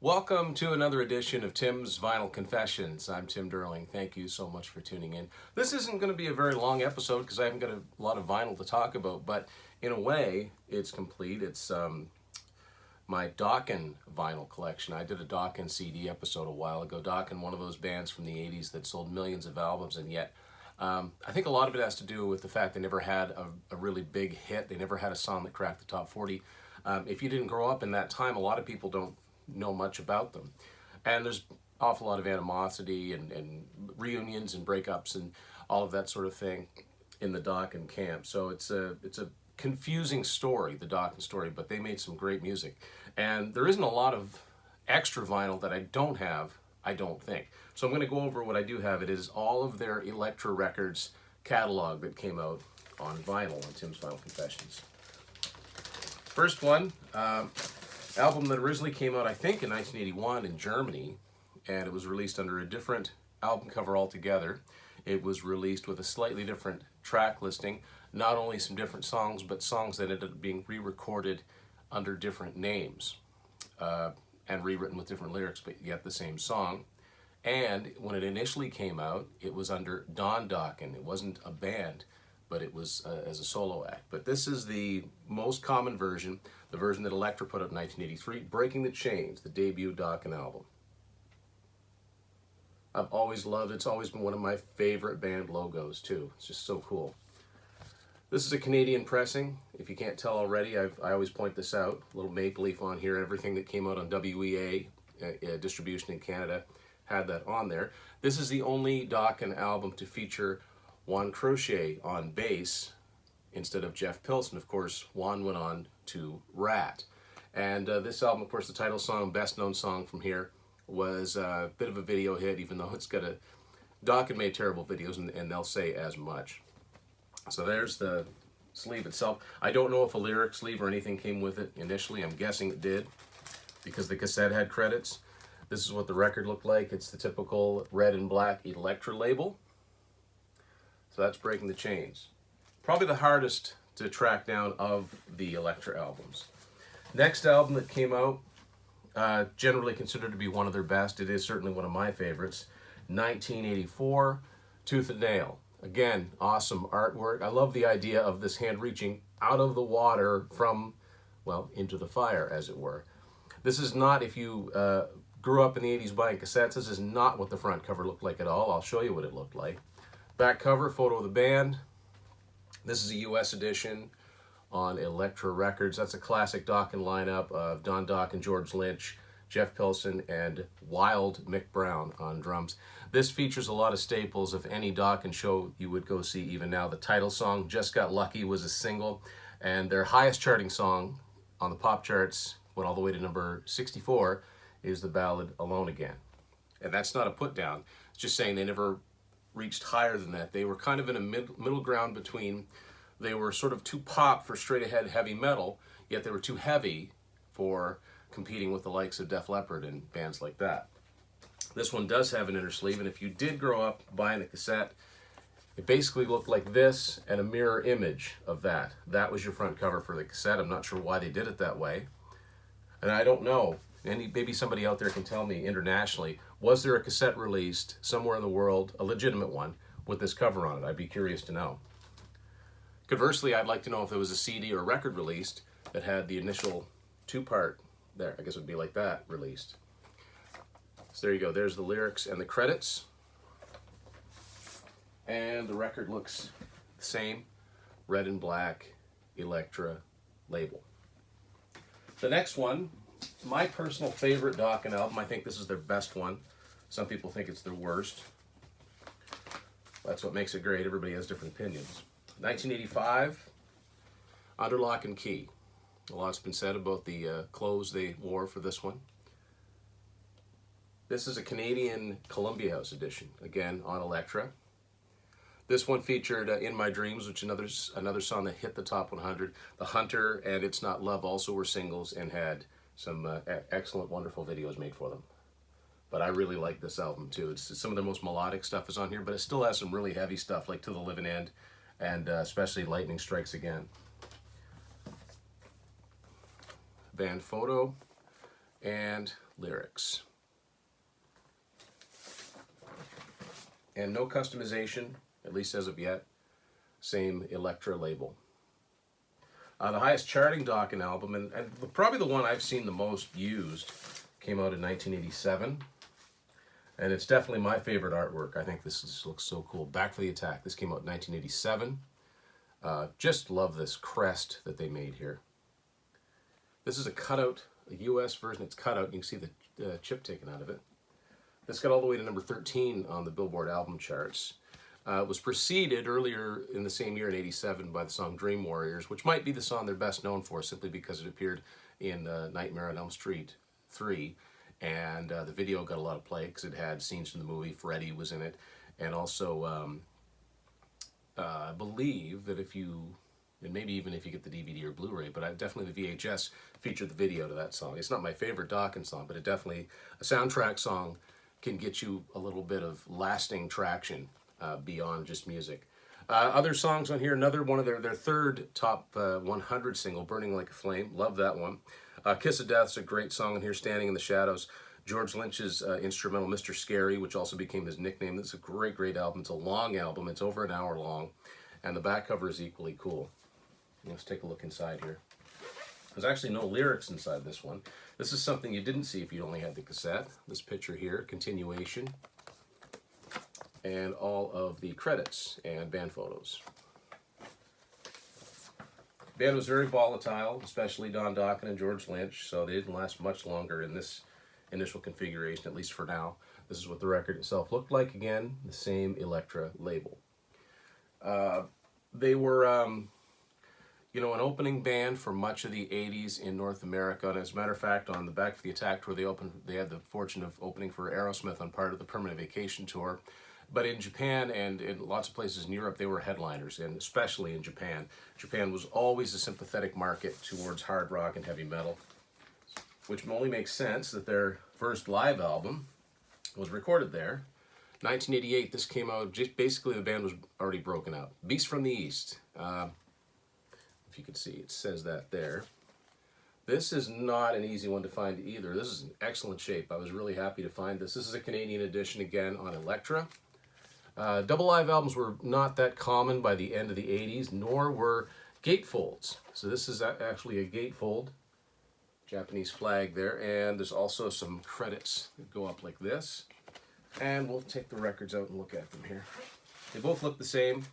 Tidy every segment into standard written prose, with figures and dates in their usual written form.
Welcome to another edition of Tim's Vinyl Confessions. I'm Tim Derling. Thank you so much for tuning in. This isn't going to be a very long episode because I haven't got a lot of vinyl to talk about, but in a way, it's complete. It's my Dokken vinyl collection. I did a Dokken CD episode a while ago. Dokken, one of those bands from the 80s that sold millions of albums, and yet I think a lot of it has to do with the fact they never had a really big hit. They never had a song that cracked the top 40. If you didn't grow up in that time, a lot of people don't know much about them. And there's an awful lot of animosity and reunions and breakups and all of that sort of thing in the Dokken camp. So it's a confusing story, the Dokken story, but they made some great music. And there isn't a lot of extra vinyl that I don't have, I don't think. So I'm going to go over what I do have. It is all of their Elektra Records catalog that came out on vinyl on Tim's Vinyl Confessions. First one, album that originally came out, I think, in 1981 in Germany, and it was released under a different album cover altogether. It was released with a slightly different track listing, not only some different songs, but songs that ended up being re-recorded under different names and rewritten with different lyrics, but yet the same song. And when it initially came out, it was under Don Dokken. It wasn't a band, but it was as a solo act. But this is the most common version, the version that Elektra put out in 1983, Breaking the Chains, the debut Dokken album. I've always loved it. It's always been one of my favorite band logos, too. It's just so cool. This is a Canadian pressing. If you can't tell already, I always point this out. A little maple leaf on here. Everything that came out on WEA distribution in Canada had that on there. This is the only Dokken album to feature Juan Crochet on bass instead of Jeff Pilson. Of course, Juan went on to Rat. And this album, of course, the title song, best known song from here, was a bit of a video hit, even though it's got a... Dokken made terrible videos, and they'll say as much. So there's the sleeve itself. I don't know if a lyric sleeve or anything came with it initially. I'm guessing it did, because the cassette had credits. This is what the record looked like. It's the typical red and black Elektra label. So that's Breaking the Chains. Probably the hardest to track down of the Elektra albums. Next album that came out, generally considered to be one of their best. It is certainly one of my favorites. 1984, Tooth and Nail. Again, awesome artwork. I love the idea of this hand reaching out of the water from, well, into the fire, as it were. This is not, if you grew up in the 80s buying cassettes, this is not what the front cover looked like at all. I'll show you what it looked like. Back cover, photo of the band. This is a US edition on Elektra Records. That's a classic Dokken lineup of Don Dokken, George Lynch, Jeff Pilson, and Wild Mick Brown on drums. This features a lot of staples of any Dokken show you would go see even now. The title song, Just Got Lucky, was a single, and their highest charting song on the pop charts, went all the way to number 64, is the ballad Alone Again. And that's not a put down. It's just saying they never reached higher than that. They were kind of in a middle ground between, they were sort of too pop for straight ahead heavy metal, yet they were too heavy for competing with the likes of Def Leppard and bands like that. This one does have an inner sleeve, and if you did grow up buying the cassette, it basically looked like this and a mirror image of that. That was your front cover for the cassette. I'm not sure why they did it that way. And I don't know, maybe somebody out there can tell me internationally, was there a cassette released somewhere in the world, a legitimate one, with this cover on it? I'd be curious to know. Conversely, I'd like to know if there was a CD or a record released that had the initial two-part, there, I guess it would be like that, released. So there you go, there's the lyrics and the credits. And the record looks the same, red and black, Elektra label. The next one, my personal favorite Dokken album. I think this is their best one. Some people think it's their worst. That's what makes it great. Everybody has different opinions. 1985, Under Lock and Key. A lot's been said about the clothes they wore for this one. This is a Canadian Columbia House edition, again on Elektra. This one featured In My Dreams, which is another song that hit the top 100. The Hunter and It's Not Love also were singles and had some excellent, wonderful videos made for them. But I really like this album too. It's some of the most melodic stuff is on here, but it still has some really heavy stuff like To the Living End and especially Lightning Strikes Again. Band photo and lyrics. And no customization, at least as of yet. Same Elektra label. The highest charting Dokken album, and probably the one I've seen the most used, came out in 1987. And it's definitely my favorite artwork. I think looks so cool. Back for the Attack. This came out in 1987. Just love this crest that they made here. This is a cutout, a US version. It's cut out. You can see the chip taken out of it. This got all the way to number 13 on the Billboard album charts. It was preceded earlier in the same year in 87 by the song Dream Warriors, which might be the song they're best known for simply because it appeared in Nightmare on Elm Street 3. And the video got a lot of play because it had scenes from the movie. Freddy was in it. And also, I believe that and maybe even if you get the DVD or Blu-ray, but definitely the VHS featured the video to that song. It's not my favorite Dokken song, but it definitely, a soundtrack song can get you a little bit of lasting traction beyond just music. Other songs on here, another one of their third top 100 single, Burning Like a Flame. Love that one. Kiss of Death's a great song on here, Standing in the Shadows. George Lynch's instrumental, Mr. Scary, which also became his nickname. It's a great album. It's a long album. It's over an hour long. And the back cover is equally cool. Let's take a look inside here. There's actually no lyrics inside this one. This is something you didn't see if you only had the cassette. This picture here, continuation, and all of the credits and band photos. The band was very volatile, especially Don Dokken and George Lynch, so they didn't last much longer in this initial configuration, at least for now. This is what the record itself looked like. Again, the same Elektra label. They were, an opening band for much of the 80s in North America. And as a matter of fact, on the Back for the Attack tour, they had the fortune of opening for Aerosmith on part of the Permanent Vacation tour. But in Japan and in lots of places in Europe, they were headliners, and especially in Japan. Japan was always a sympathetic market towards hard rock and heavy metal, which only makes sense that their first live album was recorded there. 1988, this came out, just basically the band was already broken up. Beast from the East. If you can see, it says that there. This is not an easy one to find either. This is in excellent shape. I was really happy to find this. This is a Canadian edition, again, on Elektra. Double live albums were not that common by the end of the 80s, nor were gatefolds. So this is actually a gatefold, Japanese flag there, and there's also some credits that go up like this. And we'll take the records out and look at them here. They both look the same.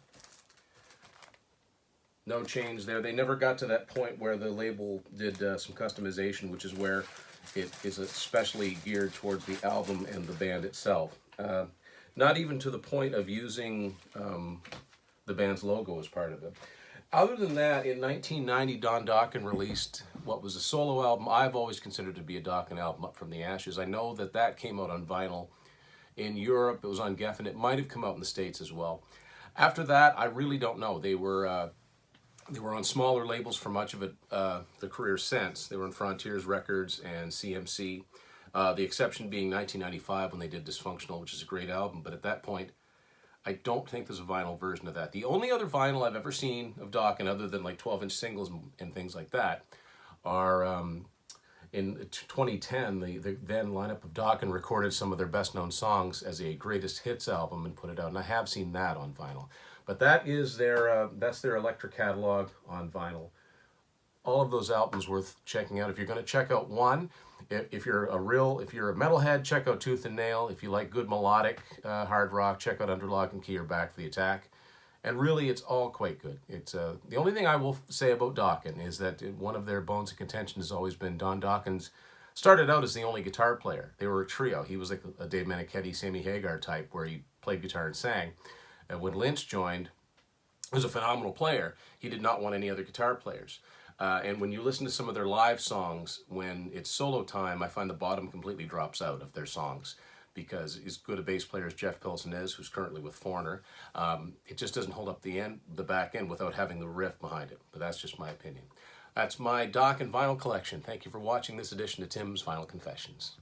No change there. They never got to that point where the label did some customization, which is where it is especially geared towards the album and the band itself. Not even to the point of using the band's logo as part of it. Other than that, in 1990, Don Dokken released what was a solo album I've always considered to be a Dokken album, Up From the Ashes. I know that came out on vinyl in Europe. It was on Geffen. It might have come out in the States as well. After that, I really don't know. They were on smaller labels for much of it, the career since. They were on Frontiers Records and CMC. The exception being 1995 when they did Dysfunctional, which is a great album. But at that point, I don't think there's a vinyl version of that. The only other vinyl I've ever seen of Dokken, other than like 12-inch singles and things like that, are in 2010, the then lineup of Dokken recorded some of their best-known songs as a greatest hits album and put it out. And I have seen that on vinyl. But that is that's their Elektra catalog on vinyl. All of those albums worth checking out. If you're going to check out one, if you're a metalhead, check out Tooth and Nail. If you like good melodic hard rock, check out Under Lock and Key or Back for the Attack. And really, it's all quite good. It's the only thing I will say about Dokken is that one of their bones of contention has always been Don Dokken's started out as the only guitar player. They were a trio. He was like a Dave Meniketti, Sammy Hagar type, where he played guitar and sang. And when Lynch joined, he was a phenomenal player. He did not want any other guitar players. And when you listen to some of their live songs, when it's solo time, I find the bottom completely drops out of their songs because as good a bass player as Jeff Pilson is, who's currently with Foreigner, it just doesn't hold up the back end without having the riff behind it. But that's just my opinion. That's my Dokken vinyl collection. Thank you for watching this edition of Tim's Vinyl Confessions.